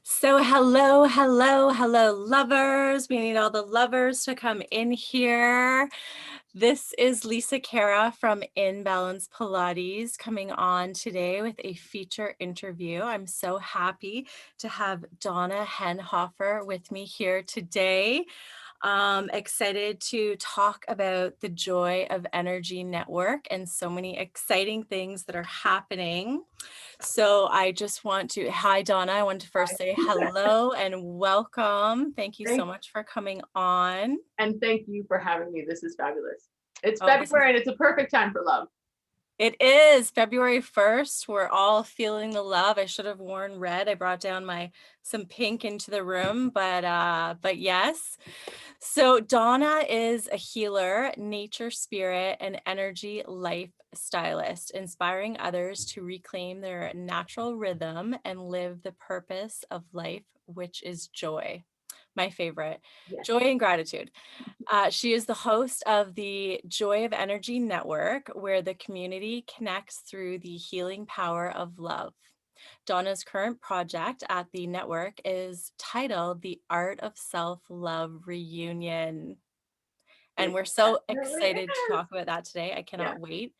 So hello, hello, hello, lovers. We need all the lovers to come in here. This is Lisa Khera from In Balance Pilates coming on today with a feature interview. I'm so happy to have Donna Henhoeffer with me here today. Excited to talk about the Joy of Energy Network and so many exciting things that are happening. So I just want to, hi Donna, I want to first say hello and welcome. Thank you so Thank much for coming on. and thank you for having me. This is fabulous. It's Oh, this is, February and it's a perfect time for love. it is February 1st. We're all feeling the love. I should have worn red. I brought down some pink into the room, but yes. So Donna is a healer, nature spirit, and energy life stylist, inspiring others to reclaim their natural rhythm and live the purpose of life, which is joy. My favorite, Yes. joy and gratitude. She is the host of the Joy of Energy Network, where the community connects through the healing power of love. Donna's current project at the network is titled The Art of Self-Love Reunion. And It we're so definitely excited to is. talk about that today. I Yeah. cannot wait.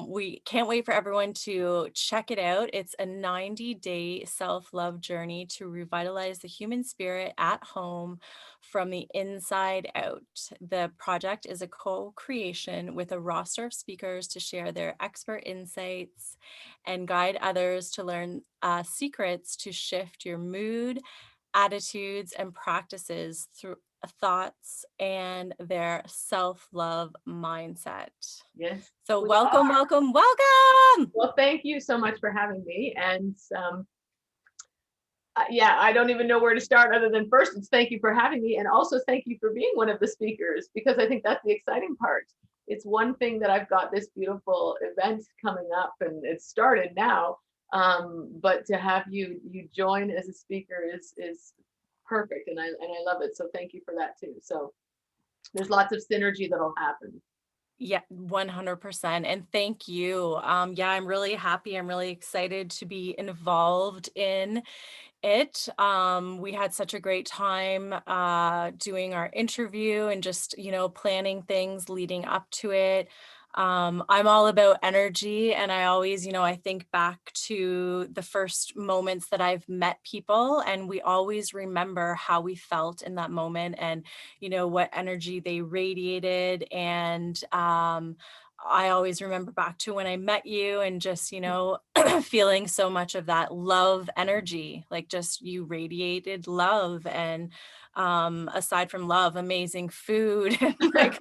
We can't wait for everyone to check it out. It's a 90-day self-love journey to revitalize the human spirit at home from the inside out. The project is a co-creation with a roster of speakers to share their expert insights and guide others to learn secrets to shift your mood, attitudes, and practices through thoughts and their self-love mindset. Yes, So we welcome, are. welcome, welcome. Well, thank you so much for having me. And yeah, I don't even know where to start other than first, it's thank you for having me. And also thank you for being one of the speakers, because I think that's the exciting part. It's one thing that I've got this beautiful event coming up and it's started now. But to have you join as a speaker is perfect. And I love it. So thank you for that too. So there's lots of synergy that'll happen. Yeah, 100%. And thank you. Yeah, I'm really happy. I'm really excited to be involved in it. We had such a great time doing our interview and just, planning things leading up to it. I'm all about energy, and I always, I think back to the first moments that I've met people, and we always remember how we felt in that moment and, what energy they radiated. And I always remember back to when I met you and just, feeling so much of that love energy, like just you radiated love. And aside from love, amazing food. like,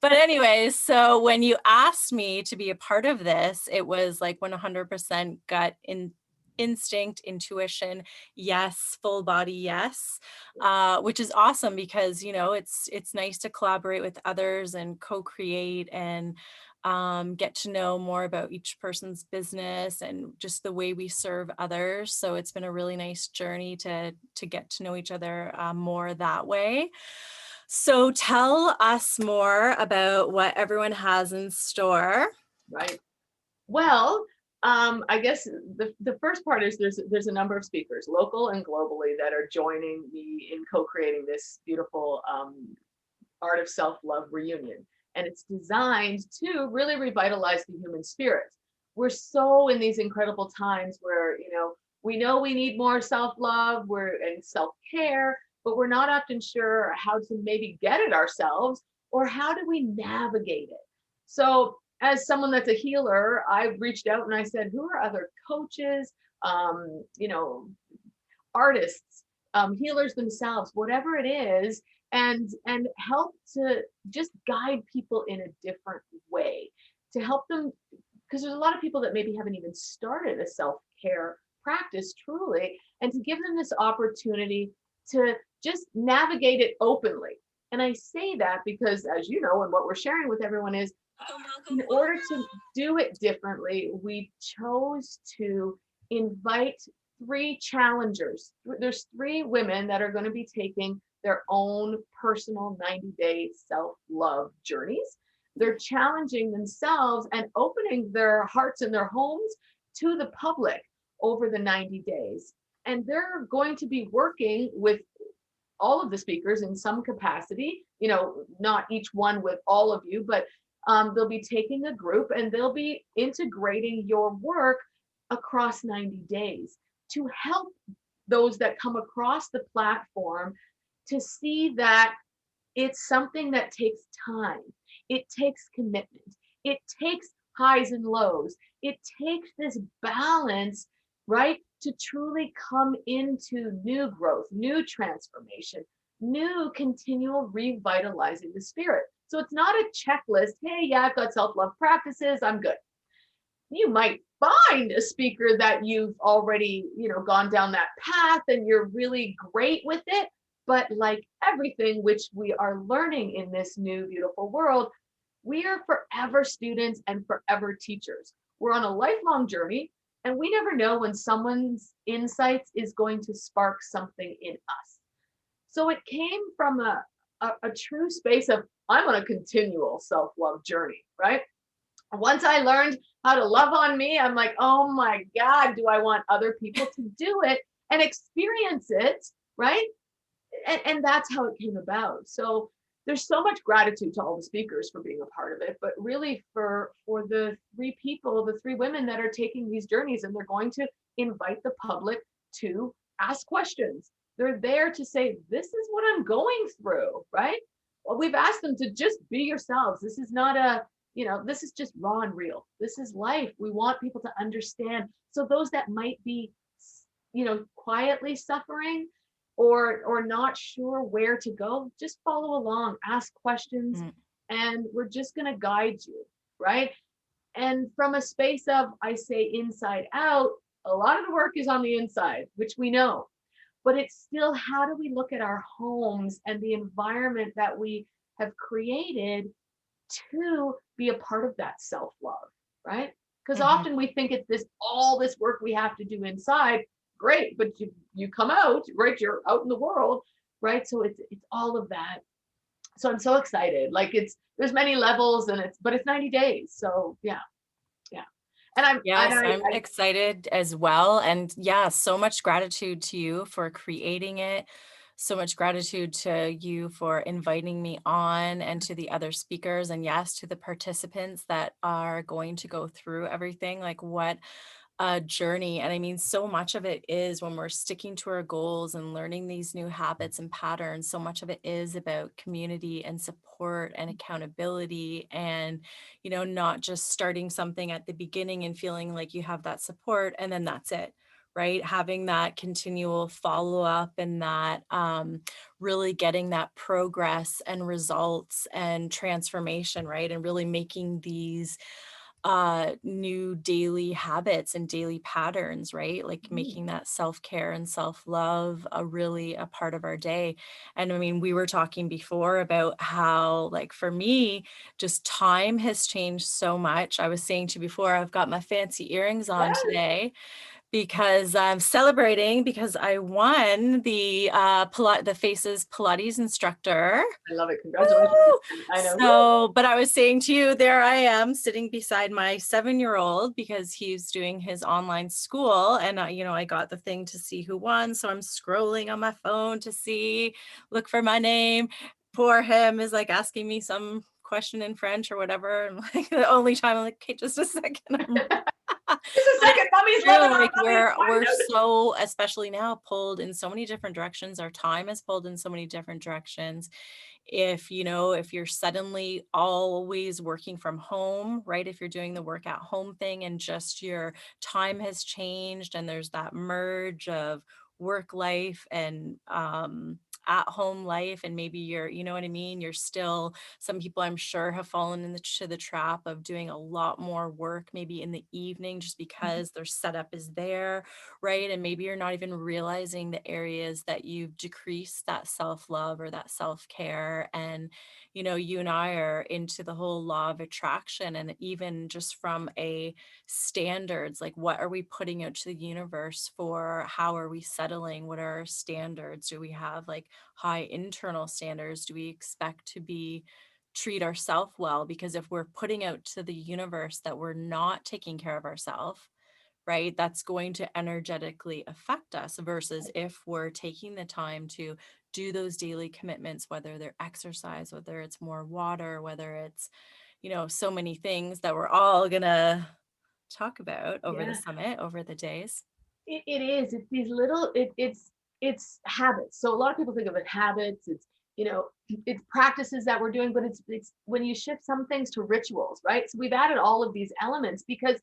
but anyways, so when you asked me to be a part of this, it was like 100% gut instinct, intuition, yes, full body, yes, which is awesome because it's nice to collaborate with others and co-create and get to know more about each person's business and just the way we serve others. So it's been a really nice journey to get to know each other more that way. So tell us more about what everyone has in store. Right. Well, I guess the first part is there's a number of speakers, local and globally, that are joining me in co-creating this beautiful art of self-love reunion. And it's designed to really revitalize the human spirit. We're so in these incredible times where, we know we need more self-love, we're in self-care, but we're not often sure how to maybe get it ourselves or how do we navigate it. So as someone that's a healer, I reached out and I said, who are other coaches, um, you know, artists, healers themselves, whatever it is, and help to just guide people in a different way to help them, because there's a lot of people that maybe haven't even started a self-care practice truly, and to give them this opportunity to just navigate it openly. And I say that because, as you know, and what we're sharing with everyone is, Welcome, in welcome, order welcome. to do it differently, we chose to invite three challengers. There's three women that are going to be taking their own personal 90-day self-love journeys. They're challenging themselves and opening their hearts and their homes to the public over the 90 days. and they're going to be working with all of the speakers in some capacity, not each one with all of you, but they'll be taking a group and they'll be integrating your work across 90 days to help those that come across the platform to see that it's something that takes time. It takes commitment. It takes highs and lows. It takes this balance, right? To truly come into new growth, new transformation, new continual revitalizing the spirit. So it's not a checklist. Hey, yeah, I've got self love practices. I'm good. You might find a speaker that you've already, gone down that path and you're really great with it. But like everything which we are learning in this new beautiful world, we are forever students and forever teachers. We're on a lifelong journey, and we never know when someone's insights is going to spark something in us. So it came from a true space of, I'm on a continual self-love journey, right? Once I learned how to love on me, I'm like, oh my God, do I want other people to do it and experience it, right? And that's how it came about. So there's so much gratitude to all the speakers for being a part of it, but really for the three people, the three women that are taking these journeys, and they're going to invite the public to ask questions. They're there to say, this is what I'm going through, right? Well, we've asked them to just be yourselves. This is not this is just raw and real. This is life. We want people to understand. So those that might be, quietly suffering, or not sure where to go, just follow along, ask questions, Mm. and we're just going to guide you, right? And from a space of, I say, inside out, a lot of the work is on the inside, which we know, but it's still, how do we look at our homes and the environment that we have created to be a part of that self-love, right? Because Mhm. often we think it's all this work we have to do inside. Great, but you come out, right? You're out in the world, right? So it's all of that. So I'm so excited. Like, there's many levels, and it's 90 days. So yeah, yeah. And I'm and Yes, I'm I excited as well. And yeah, so much gratitude to you for creating it. So much gratitude to you for inviting me on and to the other speakers. And yes, to the participants that are going to go through everything. Like, what a journey. And I mean, so much of it is when we're sticking to our goals and learning these new habits and patterns, so much of it is about community and support and accountability and, not just starting something at the beginning and feeling like you have that support and then that's it. Right. Having that continual follow up and that really getting that progress and results and transformation. Right. And really making these new daily habits and daily patterns, right? Like Mhm. making that self-care and self-love really a part of our day. And I mean, we were talking before about how, like, for me, just time has changed so much. I was saying to you before, I've got my fancy earrings on Yes, today because I'm celebrating because I won the Faces Pilates instructor. I love it. Congratulations. Woo! I know. So, but I was saying to you, there I am sitting beside my 7-year-old because he's doing his online school. And, I got the thing to see who won. So I'm scrolling on my phone to look for my name. Poor him is like asking me some question in French or whatever. And like the only time I'm like, okay, just a second. Just a But it's second, mommy's true, loving on like, mommy's we're find out. so, especially now, pulled in so many different directions. Our time is pulled in so many different directions. If you're suddenly always working from home, right? If you're doing the work at home thing and just your time has changed and there's that merge of work life and at home life, and maybe you know what I mean? You're still, some people I'm sure have fallen into the trap of doing a lot more work maybe in the evening just because their setup is there, right? And maybe you're not even realizing the areas that you've decreased that self-love or that self-care. And, you and I are into the whole law of attraction. And even just from a standards, like, what are we putting out to the universe for? How are we settling? What are our standards? Do we have like high internal standards? Do we expect to be treat ourselves well? Because if we're putting out to the universe that we're not taking care of ourselves, right? That's going to energetically affect us versus if we're taking the time to do those daily commitments, whether they're exercise, whether it's more water, whether it's, so many things that we're all gonna talk about over the Yeah. summit, over the days. It is. It's these little. It's habits. So a lot of people think of it habits. You know it's practices that we're doing, but it's when you shift some things to rituals, right? So we've added all of these elements because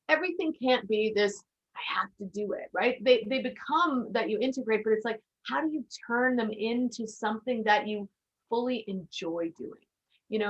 everything can't be this. I have to do it, right? They become that you integrate, but it's like how do you turn them into something that you fully enjoy doing?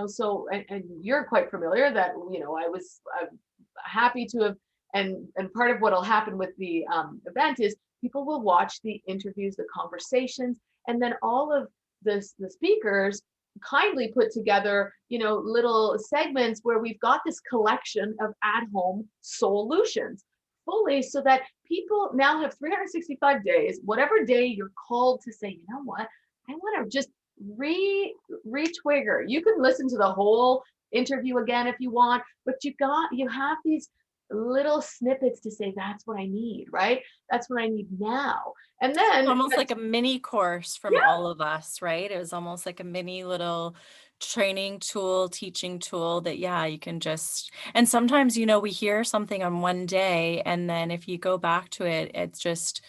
So and you're quite familiar that I'm happy to have and part of what will happen with the event is people will watch the interviews, the conversations, and then all of the speakers kindly put together, little segments where we've got this collection of at-home solutions fully so that people now have 365 days, whatever day you're called to say, you know what, I want to just re-trigger. You can listen to the whole interview again if you want, but you have these little snippets to say that's what I need, right? That's what I need now. And then Almost like a mini course from yeah, all of us, right? It was almost like a mini little training tool, teaching tool that, yeah, you can just, and sometimes, we hear something on one day, and then if you go back to it, it's just,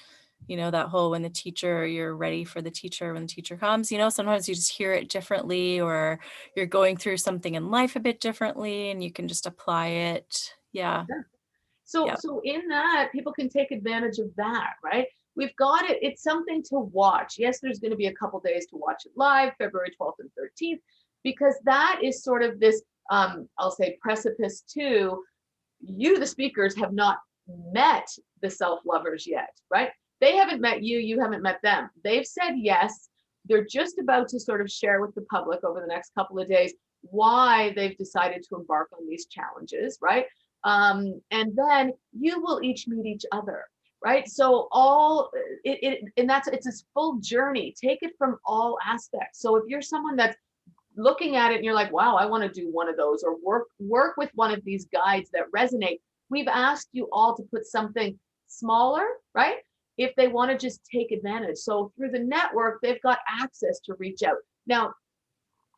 that whole when the teacher, you're ready for the teacher when the teacher comes, sometimes you just hear it differently, or you're going through something in life a bit differently, and you can just apply it. Yeah. yeah. So Yep. so in that, people can take advantage of that, right? We've got it. It's something to watch. Yes, there's going to be a couple days to watch it live, February 12th and 13th, because that is sort of this, I'll say, precipice to you, the speakers, have not met the self-lovers yet, right? They haven't met you, you haven't met them. They've said yes. They're just about to sort of share with the public over the next couple of days why they've decided to embark on these challenges, right? And then you will each meet each other, right? So all and it's this full journey. Take it from all aspects. So if you're someone that's looking at it and you're like, wow, I want to do one of those, or work with one of these guides that resonate, we've asked you all to put something smaller, right? If they want to just take advantage. So through the network, they've got access to reach out. Now,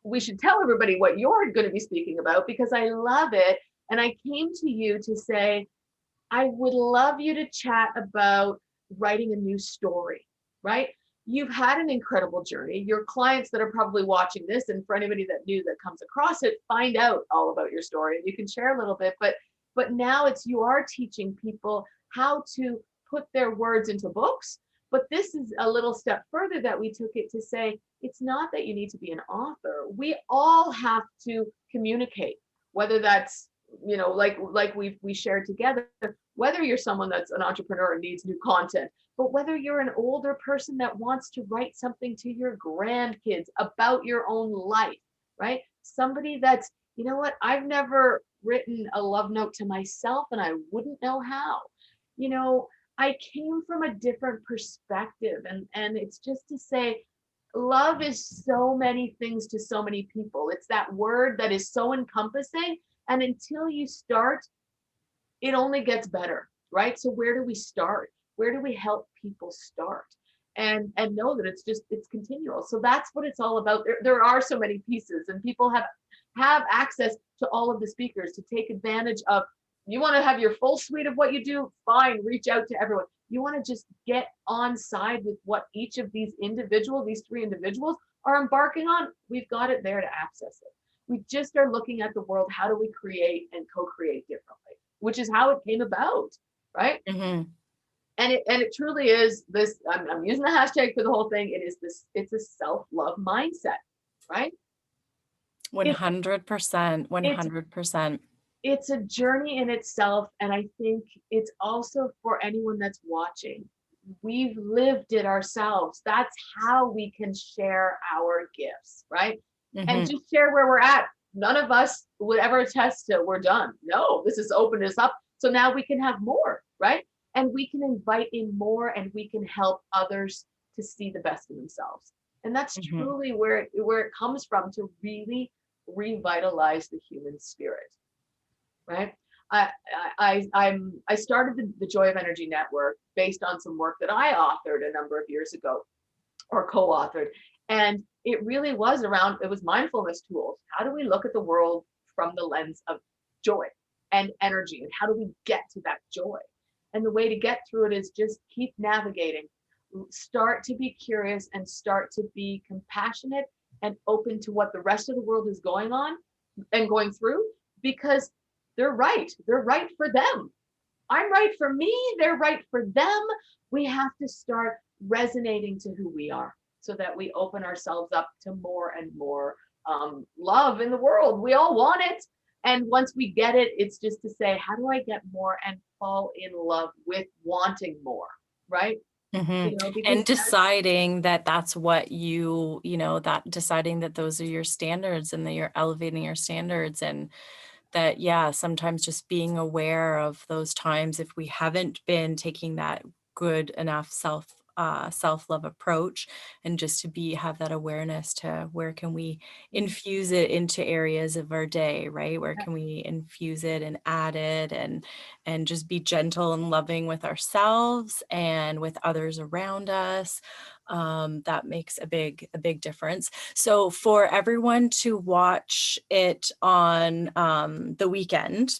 we should tell everybody what you're going to be speaking about because I love it. And I came to you to say, I would love you to chat about writing a new story, right? You've had an incredible journey. Your clients that are probably watching this, and for anybody that new that comes across it, find out all about your story. And you can share a little bit, but now it's you are teaching people how to put their words into books. But this is a little step further that we took it to say it's not that you need to be an author. We all have to communicate, whether that's like we shared together, whether you're someone that's an entrepreneur and needs new content, but whether you're an older person that wants to write something to your grandkids about your own life, right? Somebody that's, you know what, I've never written a love note to myself and I wouldn't know how. You know, I came from a different perspective and it's just to say love is so many things to so many people. It's that word that is so encompassing and until you start it only gets better, right? So where do we start? Where do we help people start? And know that it's continual. So that's what it's all about. There are so many pieces, and people have access to all of the speakers to take advantage of. You want to have your full suite of what you do? Fine, reach out to everyone. You want to just get on side with what each of these three individuals are embarking on? We've got it there to access it. We just are looking at the world. How do we create and co-create differently? Which is how it came about, right? Mhm. And it truly is this. I'm using the hashtag for the whole thing. It is this. It's a self-love mindset, right? It's 100%, it's 100%. it's a journey in itself, and I think it's also for anyone that's watching. We've lived it ourselves. That's how we can share our gifts, right? And Mhm. just share where we're at. None of us would ever attest to we're done. No, this has opened us up. So now we can have more, right? And we can invite in more and we can help others to see the best in themselves. And that's Mhm. truly where it comes from to really revitalize the human spirit, right? I started the Joy of Energy Network based on some work that I authored a number of years ago, or co-authored. And it really was around, it was mindfulness tools. How do we look at the world from the lens of joy and energy? And how do we get to that joy? And the way to get through it is just keep navigating. Start to be curious and start to be compassionate and open to what the rest of the world is going on and going through, because they're right. They're right for them. I'm right for me. They're right for them. We have to start resonating to who we are so that we open ourselves up to more and more love in the world. We all want it. And once we get it, it's just to say, how do I get more and fall in love with wanting more? Right. Mhm. Because And deciding that that's what you know, that deciding that those are your standards and that you're elevating your standards, and that, yeah, sometimes just being aware of those times if we haven't been taking that good enough self-love approach, and just to be have that awareness to where can we infuse it into areas of our day, right? Where can we infuse it and add it, and just be gentle and loving with ourselves and with others around us. That makes a big difference. So for everyone to watch it on the weekend,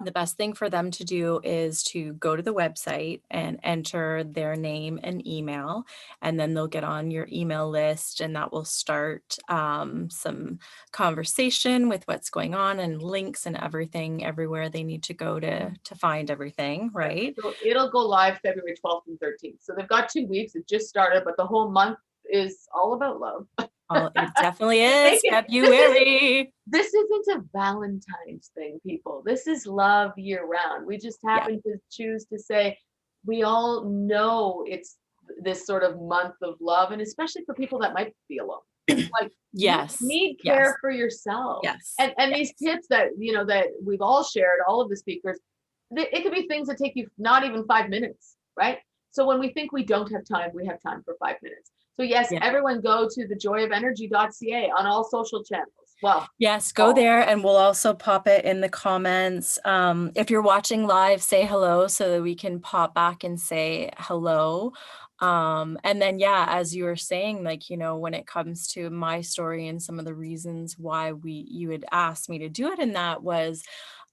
the best thing for them to do is to go to the website and enter their name and email, and then they'll get on your email list, and that will start some conversation with what's going on and links and everything everywhere they need to go to find everything, yeah, right? so it'll go live February 12th and 13th. So they've got 2 weeks. It just started, but the whole month is all about love. It definitely Make is it, February. this isn't a Valentine's thing, people. This is love year round. We just Yeah. happen to choose to say, we all know it's this sort of month of love, and especially for people that might be alone. Like, you Yes. need Yes. care for yourself. Yes. And these Yes. tips that that we've all shared, all of the speakers, it could be things that take you not even 5 minutes, right? So when we think we don't have time, we have time for 5 minutes. So yes, Yeah. everyone go to thejoyofenergy.ca on all social channels. Well, Yes, go all. there, and we'll also pop it in the comments. If you're watching live, say hello so that we can pop back and say hello. And then, yeah, as you were saying, like, when it comes to my story and some of the reasons why you had asked me to do it, and that was,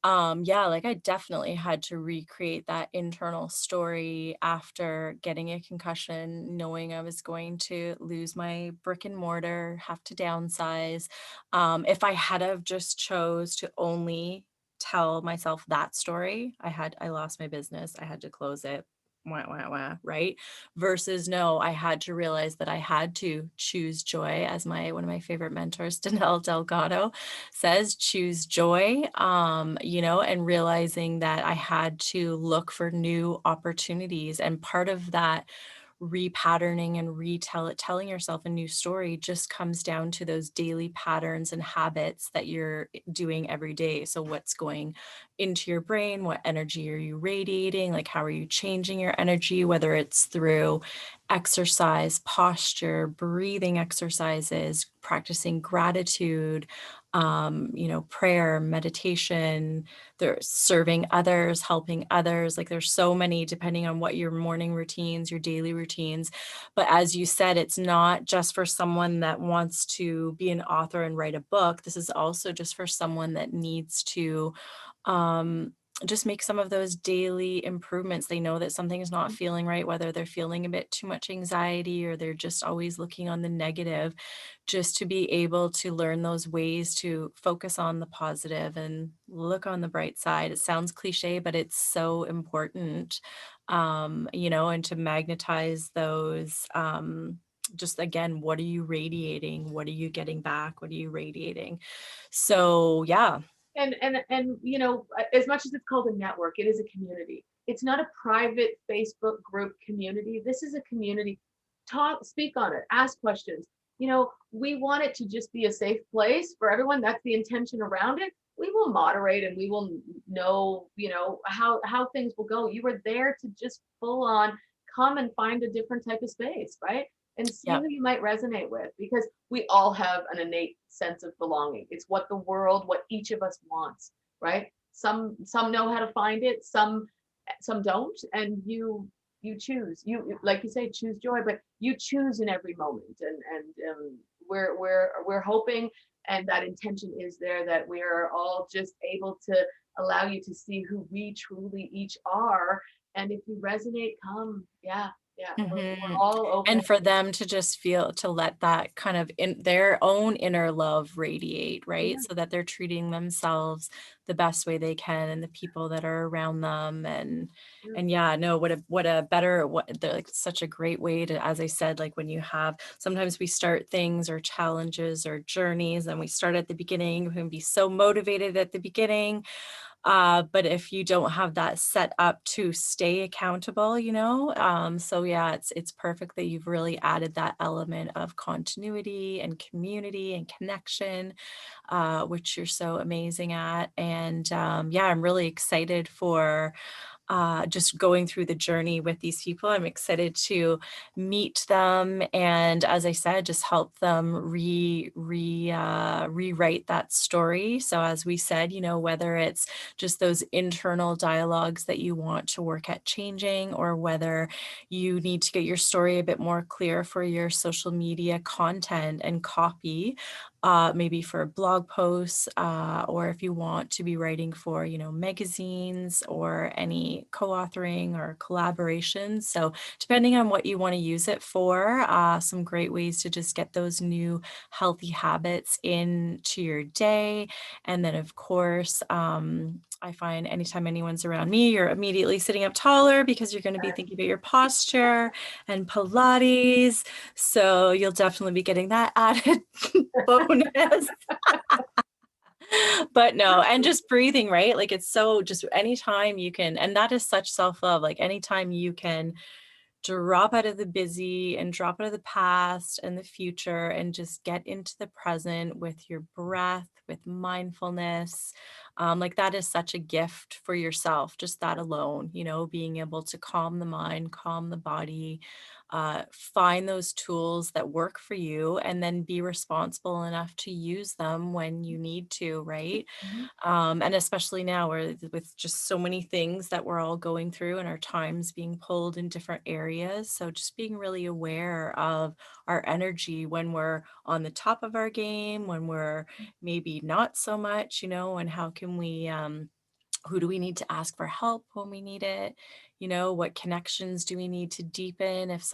yeah, like I definitely had to recreate that internal story after getting a concussion, knowing I was going to lose my brick and mortar, have to downsize. If I had have just chose to only tell myself that story, I lost my business, I had to close it, wah, wah, wah, right? Versus no, I had to realize that I had to choose joy, as one of my favorite mentors, Danelle Delgado, says, choose joy, and realizing that I had to look for new opportunities. And part of that repatterning and telling yourself a new story just comes down to those daily patterns and habits that you're doing every day. So what's going into your brain? What energy are you radiating? Like, how are you changing your energy, whether it's through exercise, posture, breathing exercises, practicing gratitude, prayer, meditation, there's serving others, helping others. Like, there's so many, depending on what your morning routines, your daily routines. But as you said, it's not just for someone that wants to be an author and write a book. This is also just for someone that needs to um, just make some of those daily improvements. They know that something is not feeling right, whether they're feeling a bit too much anxiety or they're just always looking on the negative, just to be able to learn those ways to focus on the positive and look on the bright side. It sounds cliche, but it's so important, and to magnetize those. Just again, what are you radiating? What are you getting back? What are you radiating? So, yeah. And as much as it's called a network, it is a community. It's not a private Facebook group community. This is a community. Speak on it, ask questions. We want it to just be a safe place for everyone. That's the intention around it. We will moderate and we will know, how things will go. You are there to just full on come and find a different type of space, right? And see Yeah. who you might resonate with, because we all have an innate sense of belonging. It's what the world, what each of us wants, right? some know how to find it, some don't, and you choose. Like you say, choose joy, but you choose in every moment, and we're hoping, and that intention is there, that we are all just able to allow you to see who we truly each are. And if you resonate, come. Yeah, yeah, we're Mhm. all open. And for them to just feel to let that kind of in their own inner love radiate, right? Yeah, So that they're treating themselves the best way they can and the people that are around them yeah, and yeah, no, what a better what the like such a great way to, as I said, like when you have sometimes we start things or challenges or journeys and we start at the beginning, we can be so motivated at the beginning, but if you don't have that set up to stay accountable, so yeah, it's perfect that you've really added that element of continuity and community and connection, which you're so amazing at. And yeah, I'm really excited for just going through the journey with these people. I'm excited to meet them, and as I said, just help them rewrite that story. So as we said, whether it's just those internal dialogues that you want to work at changing, or whether you need to get your story a bit more clear for your social media content and copy, maybe for blog posts, or if you want to be writing for, magazines or any co-authoring or collaborations. So depending on what you want to use it for, some great ways to just get those new healthy habits into your day. And then of course, I find anytime anyone's around me, you're immediately sitting up taller because you're going to be thinking about your posture and Pilates. So you'll definitely be getting that added bonus. But no, and just breathing, right? Like it's so just anytime you can, and that is such self-love, like anytime you can drop out of the busy and drop out of the past and the future and just get into the present with your breath, with mindfulness. Like that is such a gift for yourself, just that alone, being able to calm the mind, calm the body, find those tools that work for you, and then be responsible enough to use them when you need to, right? mhm, And especially now where with just so many things that we're all going through and our times being pulled in different areas. So just being really aware of our energy when we're on the top of our game, when we're maybe not so much, and how can we who do we need to ask for help when we need it? What connections do we need to deepen if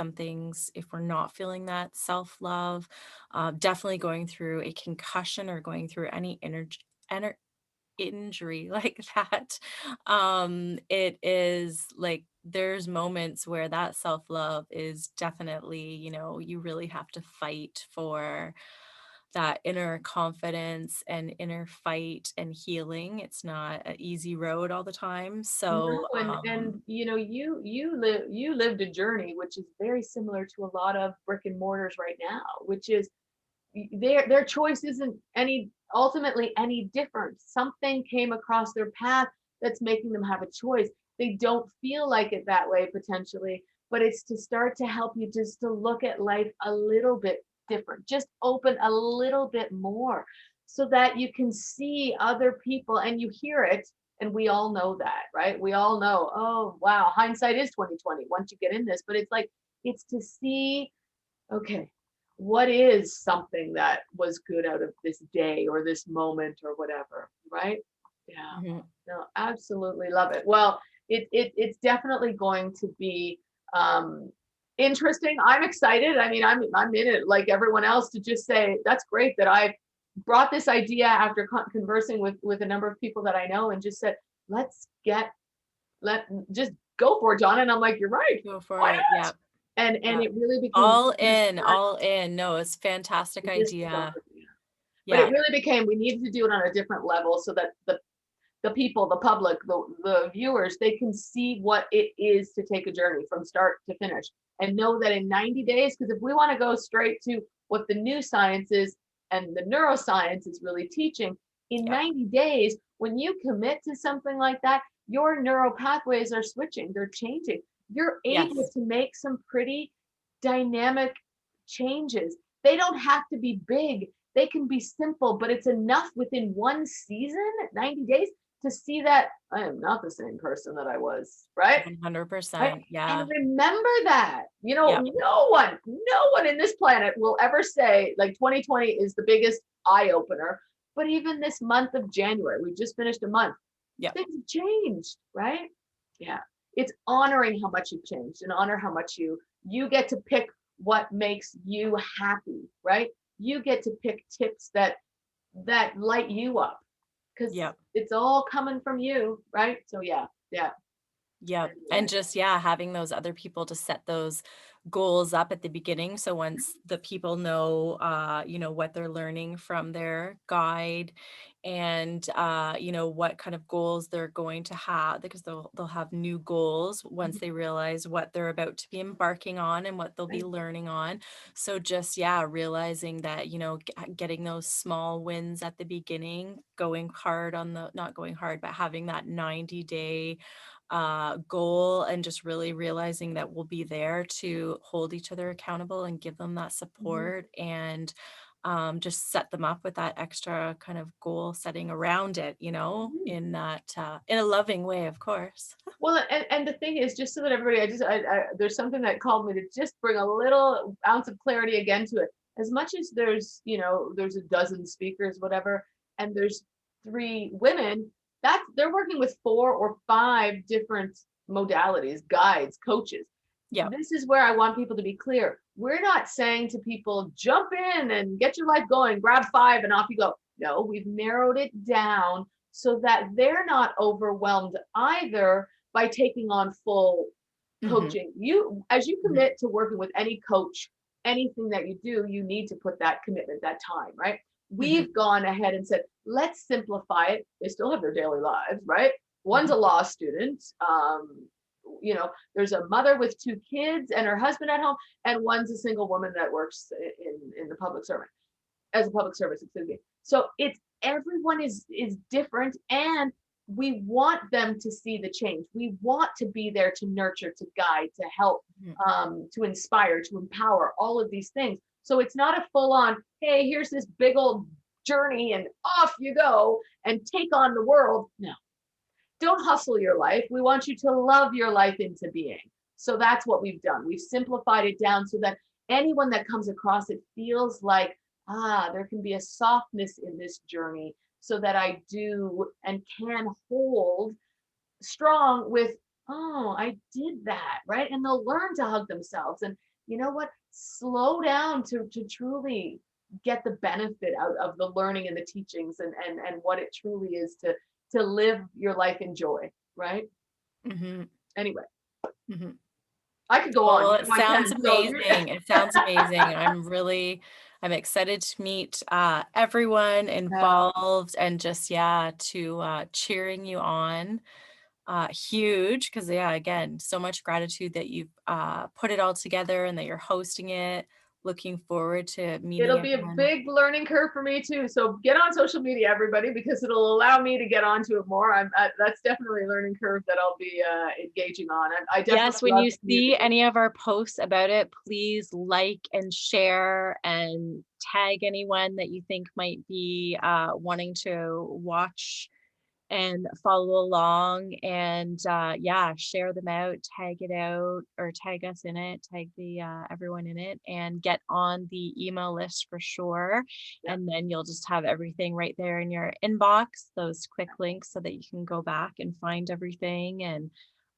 we're not feeling that self-love? Definitely going through a concussion or going through any energy injury like that, it is like there's moments where that self-love is definitely, you really have to fight for that inner confidence and inner fight and healing. It's not an easy road all the time. So, no, and you lived a journey which is very similar to a lot of brick and mortars right now, which is their choice isn't any ultimately any different. Something came across their path that's making them have a choice. They don't feel like it that way potentially, but it's to start to help you just to look at life a little bit different, just open a little bit more, so that you can see other people and you hear it. And we all know that, right? We all know, oh wow, hindsight is 2020 once you get in this, but it's like it's to see, okay, what is something that was good out of this day or this moment or whatever, right? Yeah, mhm. no, absolutely love it. Well, it's definitely going to be um interesting. I'm excited. I mean, I'm in it like everyone else, to just say that's great that I brought this idea after conversing with a number of people that I know, and just said, let's let just go for it, John. And I'm like, you're right. Go for Why it. not? Yeah. And Yeah. it really became All we in, start all in. No, it's fantastic this is our idea. idea. But it Yeah. really became we needed to do it on a different level, so that the people, the public, the viewers, they can see what it is to take a journey from start to finish, and know that in 90 days, because if we want to go straight to what the new science is and the neuroscience is really teaching, in Yep. 90 days, when you commit to something like that, your neural pathways are switching, they're changing. You're able Yes. to make some pretty dynamic changes. They don't have to be big, they can be simple, but it's enough within one season, 90 days, to see that I am not the same person that I was, right? Right? 100%. And Yeah. remember that. Yep. No one in this planet will ever say like 2020 is the biggest eye opener. But even this month of January, we just finished a month, Yep. things have changed, right? Yeah. It's honoring how much you've changed and honor how much you get to pick what makes you happy, right? You get to pick tips that light you up because Yep. it's all coming from you, right? So yeah, yeah. Yep. And Anyway. just, yeah, having those other people to set those goals up at the beginning. So once the people know, what they're learning from their guide and, what kind of goals they're going to have, because they'll have new goals once they realize what they're about to be embarking on and what they'll be Right. learning on. So just, yeah, realizing that, getting those small wins at the beginning, going hard on the, not going hard, but having that 90-day goal and just really realizing that we'll be there to hold each other accountable and give them that Mhm, support and just set them up with that extra kind of goal setting around it, mhm. in that in a loving way, of course. Well, and the thing is, just so that everybody, I there's something that called me to just bring a little ounce of clarity again to it. As much as there's a dozen speakers, whatever, and there's three women, that's they're working with four or five different modalities, guides, coaches. Yep. This is where I want people to be clear. We're not saying to people, jump in and get your life going, grab five and off you go. No, we've narrowed it down so that they're not overwhelmed either by taking on full Hmm. coaching. You, as you Hmm. commit to working with any coach, anything that you do, you need to put that commitment, that time, right? Hmm. We've gone ahead and said, let's simplify it. They still have their daily lives, right? One's Hmm. a law student. There's a mother with two kids and her husband at home, and one's a single woman that works in the public service as a public service, excuse me. So it's everyone is different, and we want them to see the change. We want to be there to nurture, to guide, to help, to inspire, to empower, all of these things. So it's not a full on, hey, here's this big old journey and off you go and take on the world. No, don't hustle your life. We want you to love your life into being. So that's what we've done. We've simplified it down so that anyone that comes across it feels like, there can be a softness in this journey so that I do and can hold strong with, oh, I did that, right? And they'll learn to hug themselves. And you know what? Slow down to truly get the benefit out of the learning and the teachings and what it truly is to live your life in joy, right? Hmm. Anyway, Hmm. I could go on. Well, You it know I sounds can. So you're amazing. It sounds amazing. I'm excited to meet everyone yeah. involved and just, yeah, to cheering you on. Huge, because yeah, again, so much gratitude that you've put it all together and that you're hosting it. Looking forward to meeting It'll be a everyone. big learning curve for me too. So get on social media, everybody, because it'll allow me to get onto it more. That's definitely a learning curve that I'll be engaging on. I definitely Yes, when love you the see community. any of our posts about it, please like and share and tag anyone that you think might be wanting to watch and follow along and yeah, share them out, tag it out or tag us in it, tag the everyone in it and get on the email list for sure. Yeah. And then you'll just have everything right there in your inbox, those quick links so that you can go back and find everything and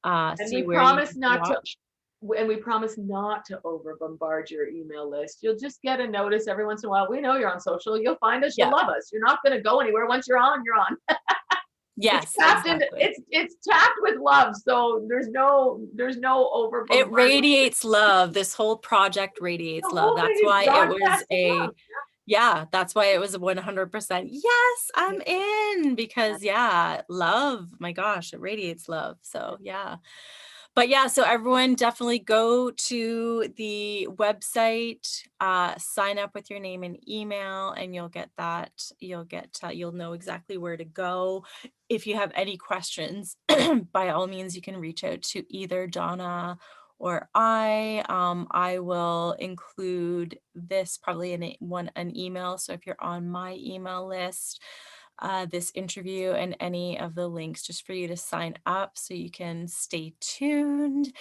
And see we where you promise need to not to watch. and we promise not to over bombard your email list. You'll just get a notice every once in a while. We know you're on social. You'll find us. You'll Yeah. love us. You're not going to go anywhere. Once you're on, you're on. It's Yes, tapped into exactly. it's tapped with love. So there's no over It bombardment. radiates love. This whole project The radiates love. whole That's thing is why it was broadcasting love. yeah, that's why it was a 100%. Yes, Yeah. I'm in because yeah, love, my gosh, it radiates love. Yeah. So yeah. But yeah, so everyone definitely go to the website, sign up with your name and email, and you'll get that. You'll know exactly where to go. If you have any questions, by all means, you can reach out to either Donna or I. I will include this probably in an email. So if you're on my email list, this interview and any of the links just for you to sign up so you can stay tuned. That's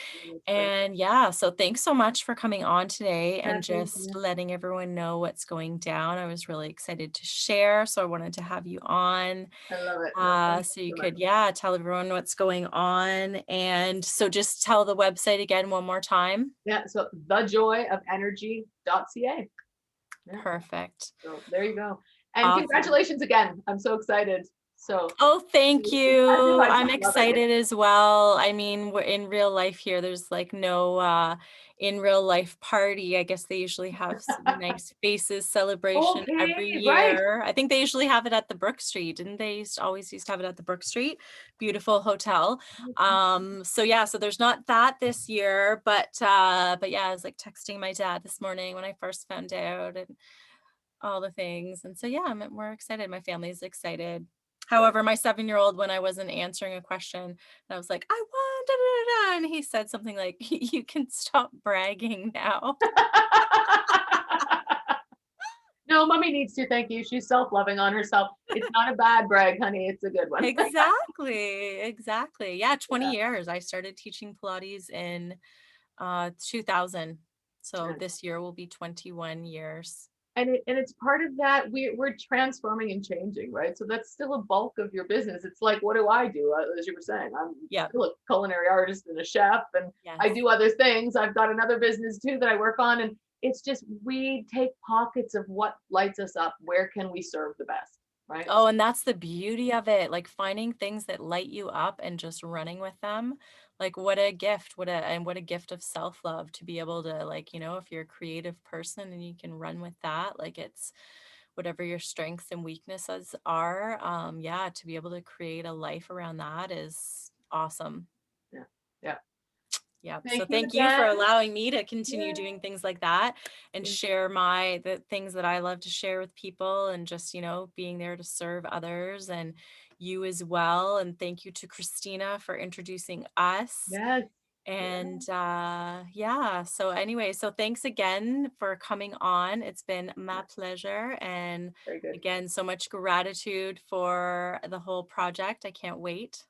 great. And yeah, so thanks so much for coming on today Yeah, and thank just you. letting everyone know what's going down. I was really excited to share, so I wanted to have you on I love it. No, thank so you you so much. could, yeah, tell everyone what's going on. And so just tell the website again one more time. Yeah, so thejoyofenergy.ca. Yeah, Perfect. so there you go. And Awesome. congratulations again. I'm so excited. So Oh, thank it's time to you. find I'm something other. excited as well. I mean, we're in real life here. There's like no in real life party. I guess they usually have some nice faces celebration Okay, every right. year. I think they usually have it at the Brook Street. Didn't they always used to have it at the Brook Street? Beautiful hotel. So yeah, so there's not that this year, but yeah, I was like texting my dad this morning when I first found out and all the things. And so, yeah, we're excited. My family's excited. Good. However, my 7-year-old, when I wasn't answering a question, and I was like, I won, da, da, da, da," and he said something like, you can stop bragging now. No, mommy needs to, thank you. She's self-loving on herself. It's not a bad brag, honey. It's a good one. Exactly. Exactly. Yeah, 20 Yeah, years. I started teaching Pilates in 2000. So yeah. this year will be 21 years. And it's part of that we're transforming and changing, right? So that's still a bulk of your business. It's like, what do I do? As you were saying, I'm Yep. still a culinary artist and a chef, and I Yes. do other things. I've got another business too that I work on, and it's just we take pockets of what lights us up. Where can we serve the best, right? Oh, and that's the beauty of it, like finding things that light you up and just running with them. Like what a gift, what a gift of self-love to be able to like, if you're a creative person and you can run with that, like it's whatever your strengths and weaknesses are, yeah, to be able to create a life around that is awesome. Yeah, yeah. Yep. So Thank you thank you for again. allowing me to continue Yeah. doing things like that and share the things that I love to share with people and just, being there to serve others and you as well. And thank you to Christina for introducing us. Yes. Yeah. And yeah, so anyway, so thanks again for coming on. It's been my Yeah. pleasure. And Very good. again, so much gratitude for the whole project. I can't wait.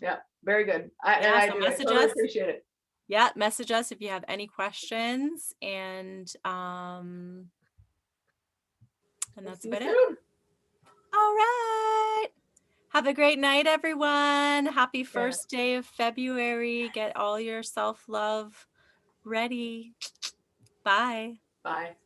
Yeah. Very good. And Yeah, I so do. I message totally us. appreciate it. Yeah, message us if you have any questions and We'll that's see you about it. soon. All right. Have a great night, everyone. Happy Yeah. first day of February. Get all your self-love ready. Bye. Bye.